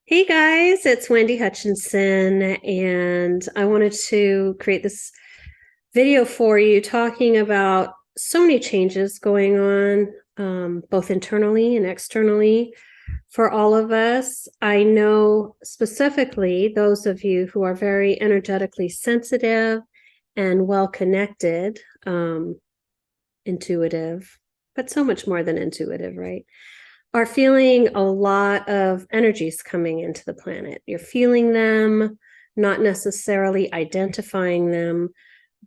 Hey guys, it's Wendy Hutchinson, and I wanted to create this video for you talking about so many changes going on, both internally and externally for all of us. I know specifically those of you who are very energetically sensitive and well connected, intuitive, but so much more than intuitive, right? Are feeling a lot of energies coming into the planet. You're feeling them, not necessarily identifying them,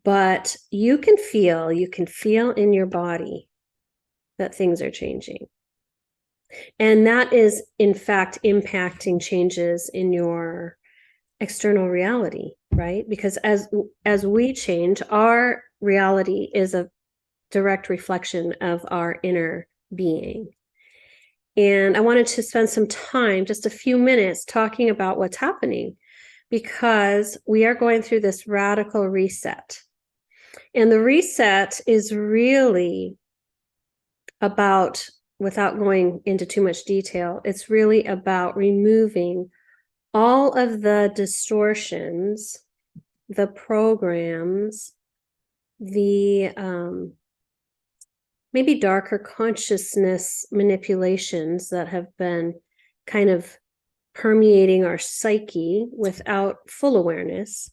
but you can feel in your body that things are changing. And that is, in fact, impacting changes in your external reality, right? Because as we change, our reality is a direct reflection of our inner being. And I wanted to spend some time, just a few minutes, talking about what's happening because we are going through this radical reset. And the reset is really about, without going into too much detail, it's really about removing all of the distortions, the programs, the maybe darker consciousness manipulations that have been kind of permeating our psyche without full awareness.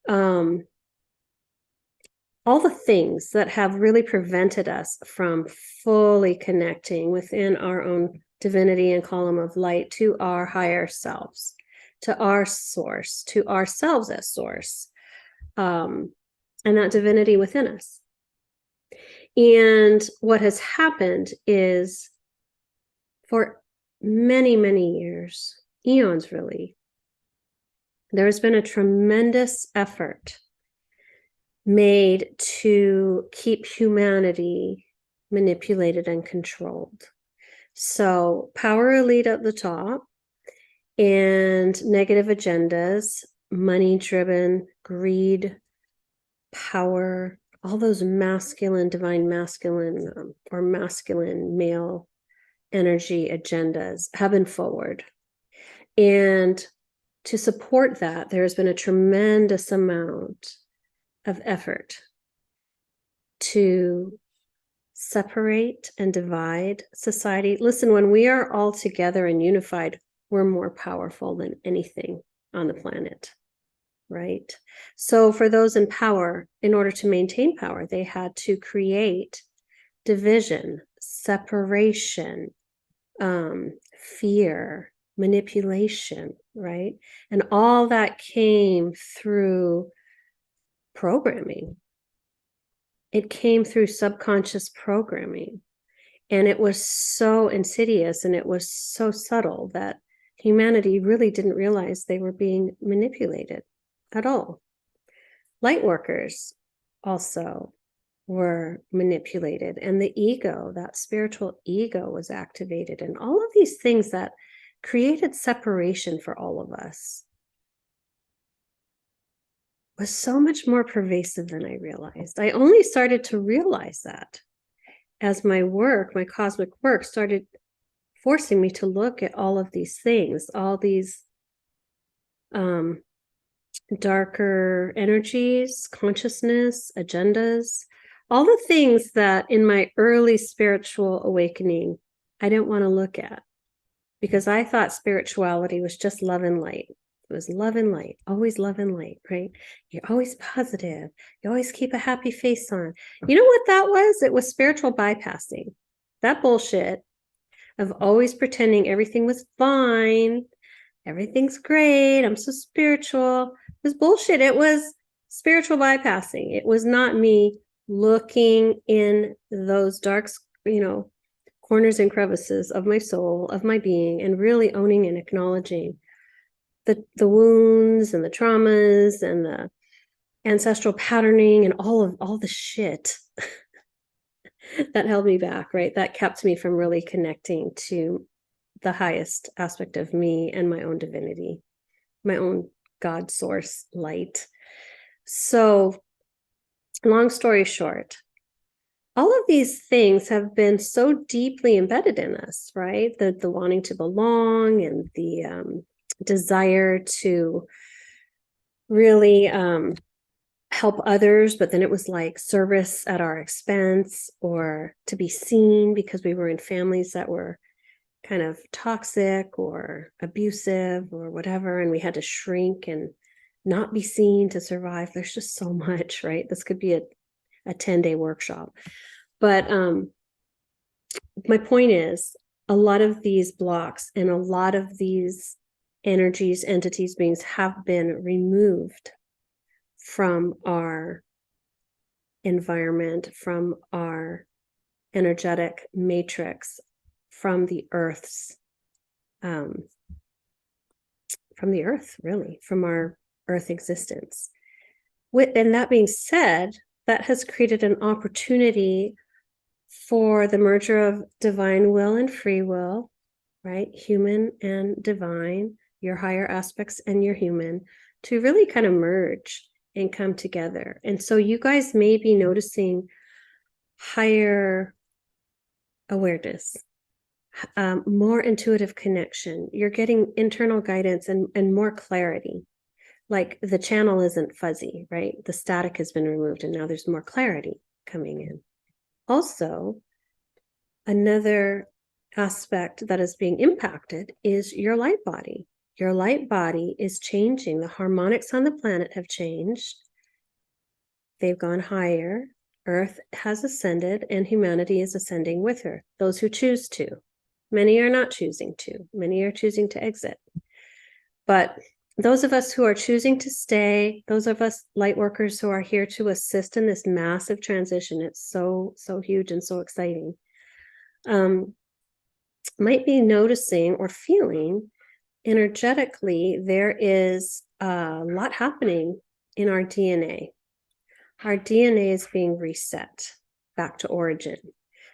All the things that have really prevented us from fully connecting within our own divinity and column of light to our higher selves, to our source, to ourselves as source, and that divinity within us. And what has happened is for many, many years, eons really, there has been a tremendous effort made to keep humanity manipulated and controlled. So power elite at the top and negative agendas, money-driven, greed, power, all those masculine, divine masculine, or masculine male energy agendas have been forward. And to support that, there has been a tremendous amount of effort to separate and divide society. Listen, when we are all together and unified, we're more powerful than anything on the planet. Right? So for those in power, in order to maintain power, they had to create division, separation, fear, manipulation, right? And all that came through programming. It came through subconscious programming. And it was so insidious and it was so subtle that humanity really didn't realize they were being manipulated at all. Light workers also were manipulated, and the ego, that spiritual ego, was activated, and all of these things that created separation for all of us was so much more pervasive than I realized. I only started to realize that as my work, my cosmic work, started forcing me to look at all of these things, all these darker energies, consciousness, agendas, all the things that in my early spiritual awakening, I didn't want to look at because I thought spirituality was just love and light. It was love and light, always love and light, right? You're always positive. You always keep a happy face on. You know what that was? It was spiritual bypassing. That bullshit of always pretending everything was fine, everything's great, I'm so spiritual. It was bullshit. It was spiritual bypassing. It was not me looking in those dark, corners and crevices of my soul, of my being, and really owning and acknowledging the wounds and the traumas and the ancestral patterning and all the shit that held me back, right? That kept me from really connecting to the highest aspect of me and my own divinity, my own God source light. So long story short, all of these things have been so deeply embedded in us, right? The wanting to belong and the desire to really help others, but then it was like service at our expense, or to be seen because we were in families that were kind of toxic or abusive or whatever, and we had to shrink and not be seen to survive. There's just so much, right? This could be a 10-day workshop. But my point is, a lot of these blocks and a lot of these energies, entities, beings have been removed from our environment, from our energetic matrix, from the earth's from the earth, really, from our earth existence. And that being said, that has created an opportunity for the merger of divine will and free will, right? Human and divine, your higher aspects and your human, to really kind of merge and come together. And so you guys may be noticing higher awareness, more intuitive connection. You're getting internal guidance and more clarity. Like the channel isn't fuzzy, right? The static has been removed and now there's more clarity coming in. Also, another aspect that is being impacted is your light body. Your light body is changing. The harmonics on the planet have changed. They've gone higher. Earth has ascended and humanity is ascending with her. Those who choose to. Many are not choosing to. Many are choosing to exit. But those of us who are choosing to stay, those of us light workers who are here to assist in this massive transition, it's so huge and so exciting, might be noticing or feeling energetically there is a lot happening in our DNA. Our DNA is being reset back to origin,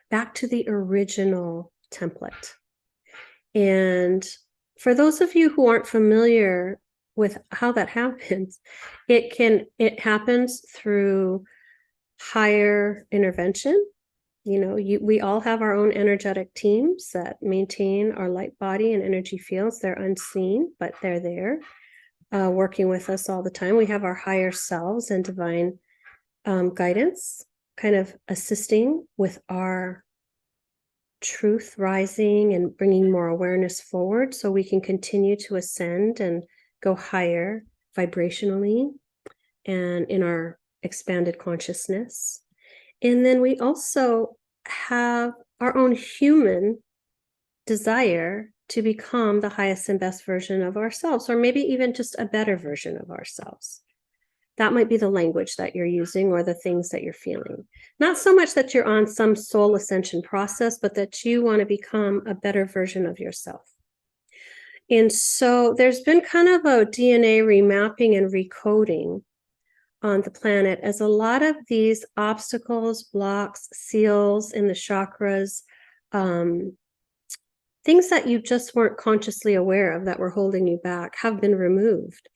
back to the original template. And for those of you who aren't familiar with how that happens, it happens through higher intervention. You know, we all have our own energetic teams that maintain our light body and energy fields. They're unseen, but they're there, working with us all the time. We have our higher selves and divine guidance kind of assisting with our truth rising and bringing more awareness forward so we can continue to ascend and go higher vibrationally and in our expanded consciousness. And then we also have our own human desire to become the highest and best version of ourselves, or maybe even just a better version of ourselves. That might be the language that you're using or the things that you're feeling. Not so much that you're on some soul ascension process, but that you want to become a better version of yourself. And so there's been kind of a DNA remapping and recoding on the planet, as a lot of these obstacles, blocks, seals in the chakras, things that you just weren't consciously aware of that were holding you back have been removed.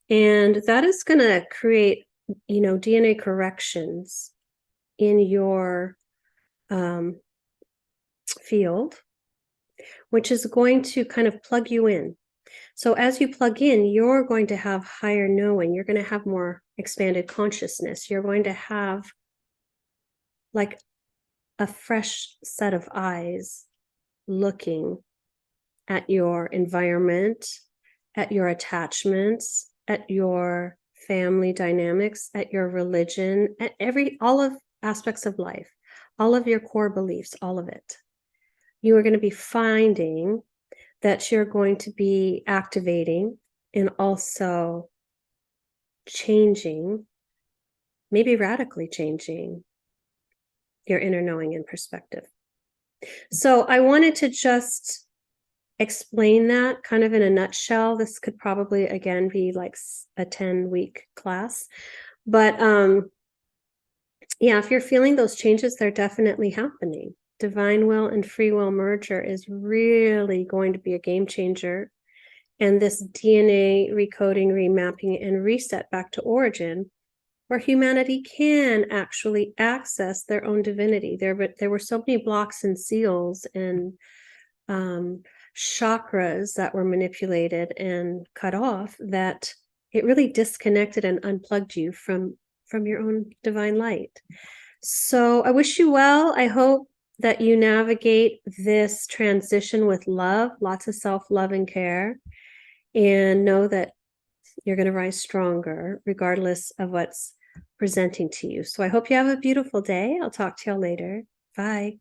And that is going to create, DNA corrections in your field, which is going to kind of plug you in. So as you plug in, you're going to have higher knowing. You're going to have more expanded consciousness. You're going to have like a fresh set of eyes looking at your environment, at your attachments, at your family dynamics, at your religion, at all of aspects of life, all of your core beliefs, all of it. You are going to be finding that you're going to be activating and also changing, maybe radically changing your inner knowing and perspective. So I wanted to just explain that kind of in a nutshell. This could probably, again, be like a 10-week class. But yeah, if you're feeling those changes, they're definitely happening. Divine will and free will merger is really going to be a game changer. And this DNA recoding, remapping, and reset back to origin where humanity can actually access their own divinity. There were so many blocks and seals and chakras that were manipulated and cut off that it really disconnected and unplugged you from your own divine light. So I wish you well. I hope that you navigate this transition with love, lots of self-love and care, and know that you're going to rise stronger regardless of what's presenting to you. So I hope you have a beautiful day. I'll talk to y'all later. Bye.